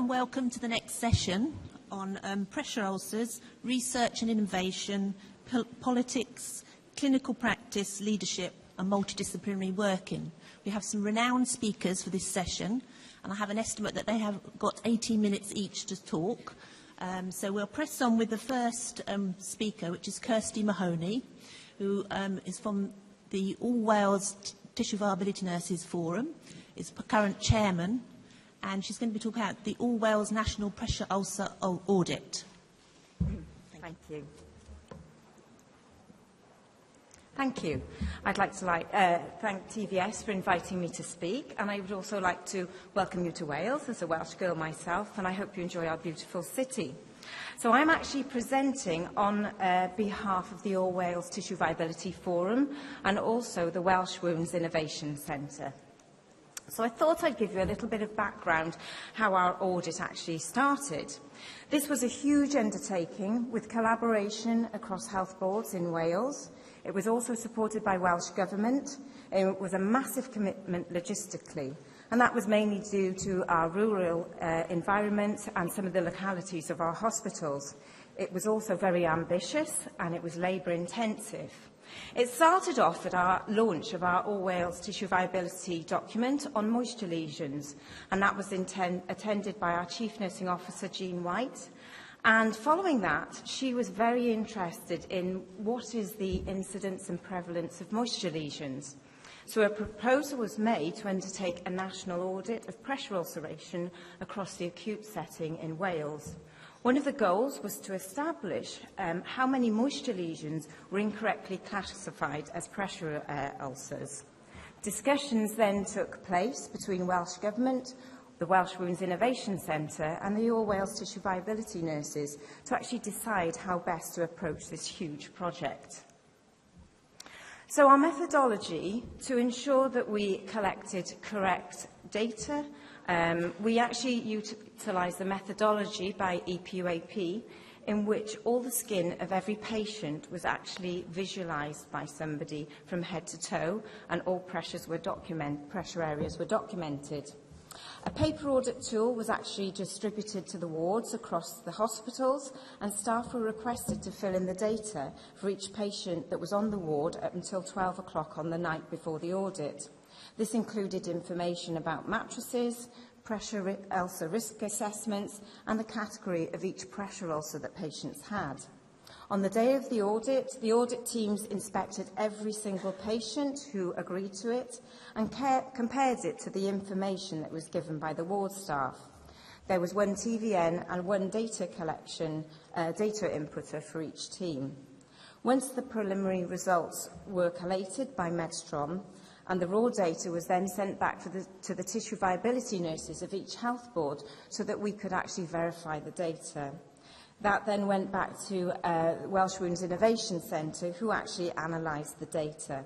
and welcome to the next session on pressure ulcers, research and innovation, politics, clinical practice, leadership and multidisciplinary working. We have some renowned speakers for this session, and I have an estimate that they have got 18 minutes each to talk. So we'll press on with the first speaker, which is Kirsty Mahoney, who is from the All Wales Tissue Viability Nurses Forum, is current chairman, and she's going to be talking about the All Wales National Pressure Ulcer Audit. Thank you. Thank you. I'd like to thank TVS for inviting me to speak, and I would also like to welcome you to Wales as a Welsh girl myself, and I hope you enjoy our beautiful city. So I'm actually presenting on behalf of the All Wales Tissue Viability Forum and also the Welsh Wounds Innovation Centre. So I thought I'd give you a little bit of background how our audit actually started. This was a huge undertaking with collaboration across health boards in Wales. It was also supported by Welsh Government. It was a massive commitment logistically, and that was mainly due to our rural environment and some of the localities of our hospitals. It was also very ambitious and it was labour intensive. It started off at our launch of our All Wales Tissue Viability document on moisture lesions, and that was attended by our Chief Nursing Officer, Jean White. And following that, she was very interested in what is the incidence and prevalence of moisture lesions. So a proposal was made to undertake a national audit of pressure ulceration across the acute setting in Wales. One of the goals was to establish how many moisture lesions were incorrectly classified as pressure ulcers. Discussions then took place between Welsh Government, the Welsh Wounds Innovation Centre and the All Wales Tissue Viability Nurses to actually decide how best to approach this huge project. So our methodology, to ensure that we collected correct data, we actually utilised the methodology by EPUAP in which all the skin of every patient was actually visualised by somebody from head to toe, and all pressure areas were documented. A paper audit tool was actually distributed to the wards across the hospitals, and staff were requested to fill in the data for each patient that was on the ward up until 12 o'clock on the night before the audit. This included information about mattresses, pressure ulcer risk assessments, and the category of each pressure ulcer that patients had. On the day of the audit teams inspected every single patient who agreed to it and compared it to the information that was given by the ward staff. There was one TVN and one data inputter for each team. Once the preliminary results were collated by Medstrom, and the raw data was then sent back to the tissue viability nurses of each health board so that we could actually verify the data. That then went back to Welsh Wounds Innovation Centre, who actually analysed the data.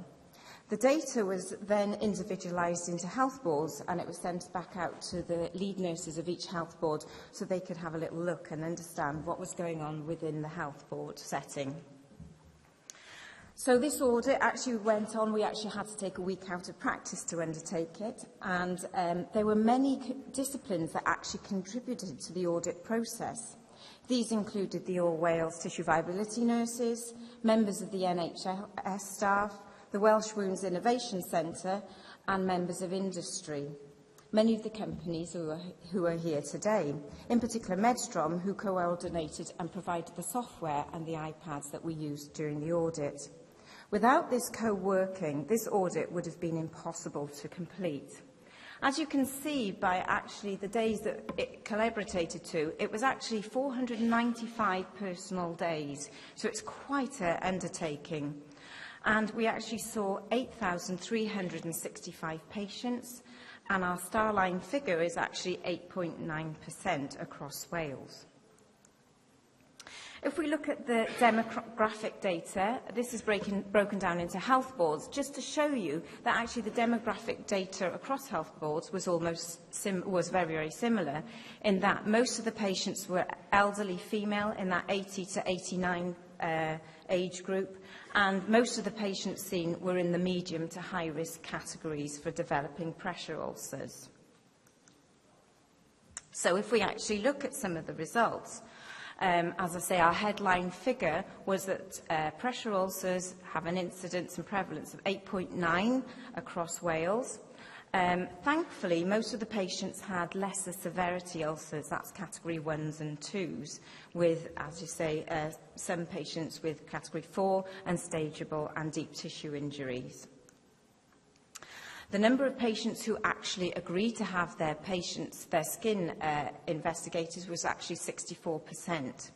The data was then individualised into health boards, and it was sent back out to the lead nurses of each health board so they could have a little look and understand what was going on within the health board setting. So this audit actually went on. We actually had to take a week out of practice to undertake it, and there were many disciplines that actually contributed to the audit process. These included the All Wales Tissue Viability Nurses, members of the NHS staff, the Welsh Wounds Innovation Centre, and members of industry. Many of the companies who are here today, in particular Medstrom, who coordinated and provided the software and the iPads that we used during the audit. Without this co-working, this audit would have been impossible to complete. As you can see by actually the days that it collaborated to, it was actually 495 personal days, so it's quite an undertaking. And we actually saw 8,365 patients, and our Starline figure is actually 8.9% across Wales. If we look at the demographic data, this is broken down into health boards, just to show you that actually the demographic data across health boards was very, very similar, in that most of the patients were elderly female in that 80 to 89 age group, and most of the patients seen were in the medium to high risk categories for developing pressure ulcers. So if we actually look at some of the results, as I say, our headline figure was that pressure ulcers have an incidence and prevalence of 8.9 across Wales. Thankfully, most of the patients had lesser severity ulcers, that's category 1s and 2s, with, as you say, some patients with category 4, unstageable and deep tissue injuries. The number of patients who actually agreed to have their skin investigated was actually 64%.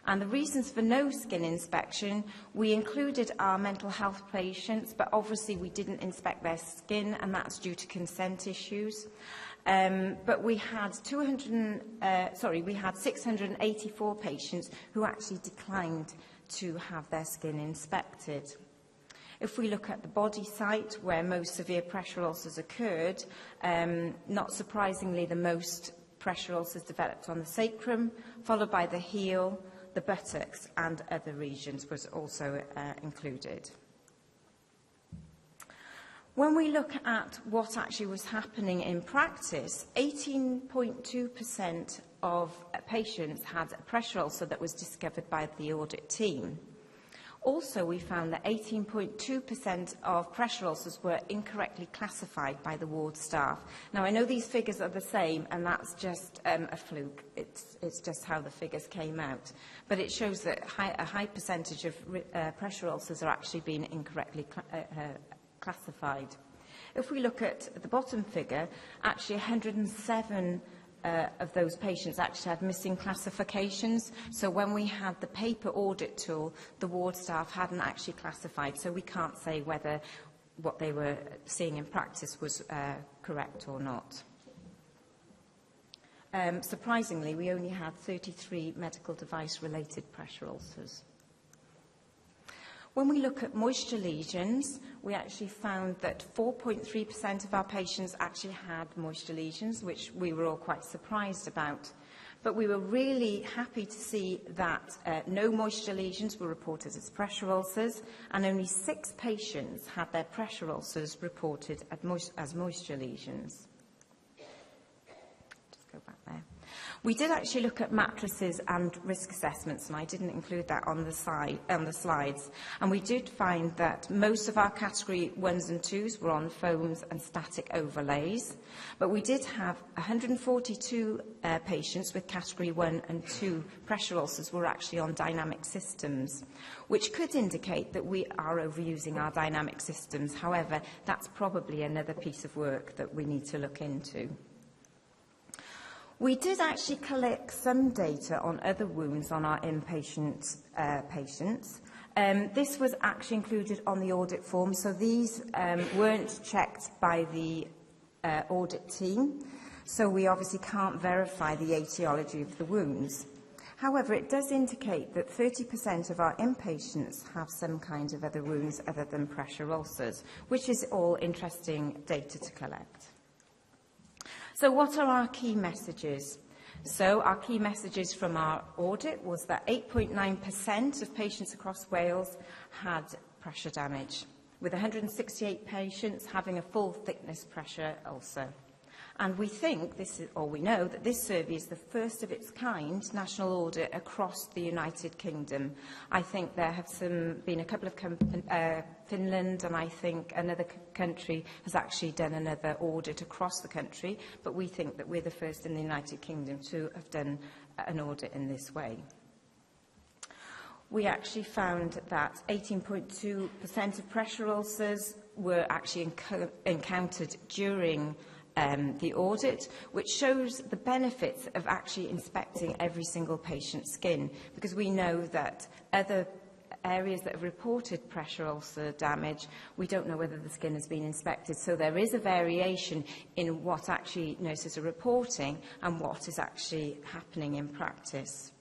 And the reasons for no skin inspection, we included our mental health patients, but obviously we didn't inspect their skin, and that's due to consent issues. But we had 684 patients who actually declined to have their skin inspected. If we look at the body site where most severe pressure ulcers occurred, not surprisingly, the most pressure ulcers developed on the sacrum, followed by the heel, the buttocks, and other regions was also included. When we look at what actually was happening in practice, 18.2% of patients had a pressure ulcer that was discovered by the audit team. Also, we found that 18.2% of pressure ulcers were incorrectly classified by the ward staff. Now, I know these figures are the same, and that's just a fluke. It's just how the figures came out. But it shows that a high percentage of pressure ulcers are actually being incorrectly classified. If we look at the bottom figure, actually 107 of those patients actually had missing classifications. So when we had the paper audit tool, the ward staff hadn't actually classified. So we can't say whether what they were seeing in practice was correct or not. Surprisingly, we only had 33 medical device-related pressure ulcers. When we look at moisture lesions, we actually found that 4.3% of our patients actually had moisture lesions, which we were all quite surprised about. But we were really happy to see that no moisture lesions were reported as pressure ulcers, and only 6 patients had their pressure ulcers reported as moisture lesions. Just go back there. We did actually look at mattresses and risk assessments, and I didn't include that on the slides. And we did find that most of our category 1s and 2s were on foams and static overlays. But we did have 142 patients with category 1 and 2 pressure ulcers were actually on dynamic systems, which could indicate that we are overusing our dynamic systems. However, that's probably another piece of work that we need to look into. We did actually collect some data on other wounds on our inpatient patients. This was actually included on the audit form, so these weren't checked by the audit team, so we obviously can't verify the etiology of the wounds. However, it does indicate that 30% of our inpatients have some kind of other wounds other than pressure ulcers, which is all interesting data to collect. So what are our key messages? So our key messages from our audit was that 8.9% of patients across Wales had pressure damage, with 168 patients having a full thickness pressure ulcer. And we think we know that this survey is the first of its kind national audit across the United Kingdom. I think there have been a couple of Finland, and I think another country has actually done another audit across the country, but we think that we're the first in the United Kingdom to have done an audit in this way. We actually found that 18.2% of pressure ulcers were actually encountered during the audit, which shows the benefits of actually inspecting every single patient's skin, because we know that other areas that have reported pressure ulcer damage, we don't know whether the skin has been inspected. So there is a variation in what actually nurses are reporting and what is actually happening in practice.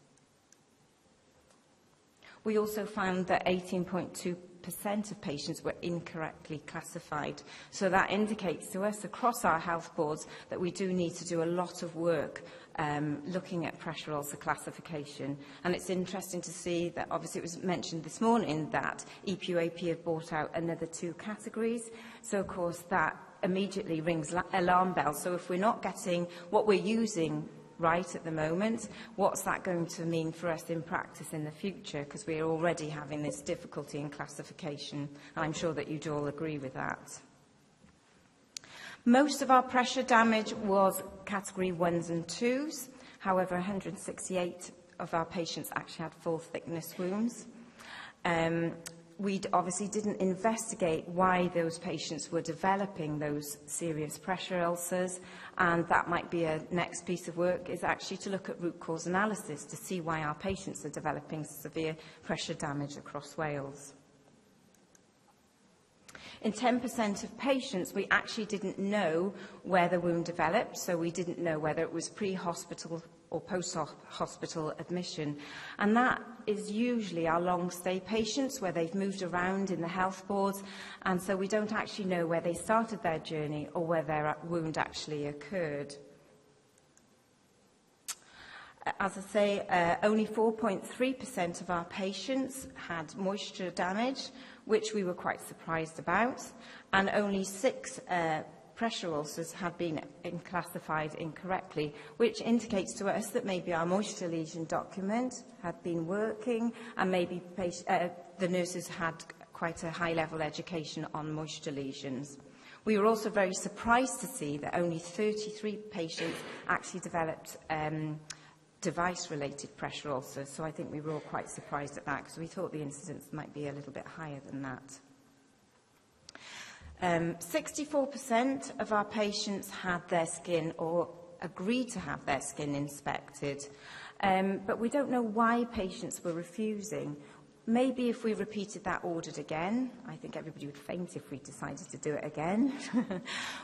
We also found that 18.2% of patients were incorrectly classified. So that indicates to us across our health boards that we do need to do a lot of work looking at pressure ulcer classification. And it's interesting to see that obviously it was mentioned this morning that EPUAP have brought out another 2 categories. So of course that immediately rings alarm bells. So if we're not getting what we're using right at the moment. What's that going to mean for us in practice in the future? Because we're already having this difficulty in classification, and I'm sure that you'd all agree with that. Most of our pressure damage was category 1s and 2s. However, 168 of our patients actually had full thickness wounds. We obviously didn't investigate why those patients were developing those serious pressure ulcers, and that might be a next piece of work, is actually to look at root cause analysis to see why our patients are developing severe pressure damage across Wales. In 10% of patients, we actually didn't know where the wound developed, so we didn't know whether it was pre-hospital or post-hospital admission. And that is usually our long-stay patients where they've moved around in the health boards, and so we don't actually know where they started their journey or where their wound actually occurred. As I say, only 4.3% of our patients had moisture damage, which we were quite surprised about, and only 6 pressure ulcers had been classified incorrectly, which indicates to us that maybe our moisture lesion document had been working, and maybe the nurses had quite a high-level education on moisture lesions. We were also very surprised to see that only 33 patients actually developed device-related pressure ulcers, so I think we were all quite surprised at that because we thought the incidence might be a little bit higher than that. 64% of our patients had their skin or agreed to have their skin inspected, but we don't know why patients were refusing. Maybe if we repeated that audit again, I think everybody would faint if we decided to do it again.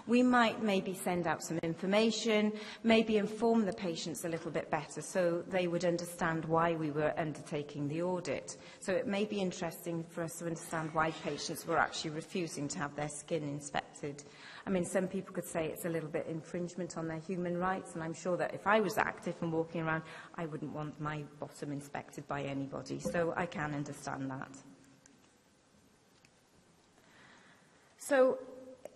We might maybe send out some information, maybe inform the patients a little bit better so they would understand why we were undertaking the audit. So it may be interesting for us to understand why patients were actually refusing to have their skin inspected. I mean, some people could say it's a little bit infringement on their human rights, and I'm sure that if I was active and walking around, I wouldn't want my bottom inspected by anybody, so I can understand that. So,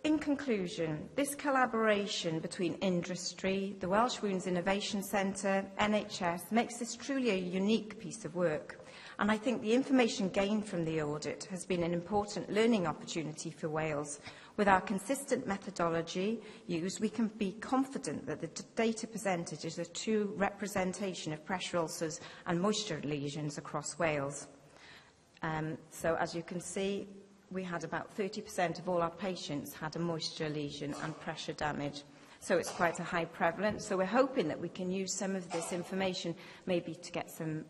in conclusion, this collaboration between industry, the Welsh Wounds Innovation Centre, NHS, makes this truly a unique piece of work. And I think the information gained from the audit has been an important learning opportunity for Wales. With our consistent methodology used, we can be confident that the data presented is a true representation of pressure ulcers and moisture lesions across Wales. So as you can see, we had about 30% of all our patients had a moisture lesion and pressure damage. So it's quite a high prevalence. So we're hoping that we can use some of this information maybe to get some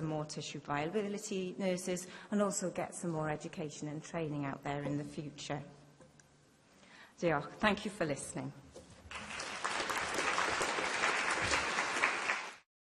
more tissue viability nurses, and also get some more education and training out there in the future. Diolch. Thank you for listening.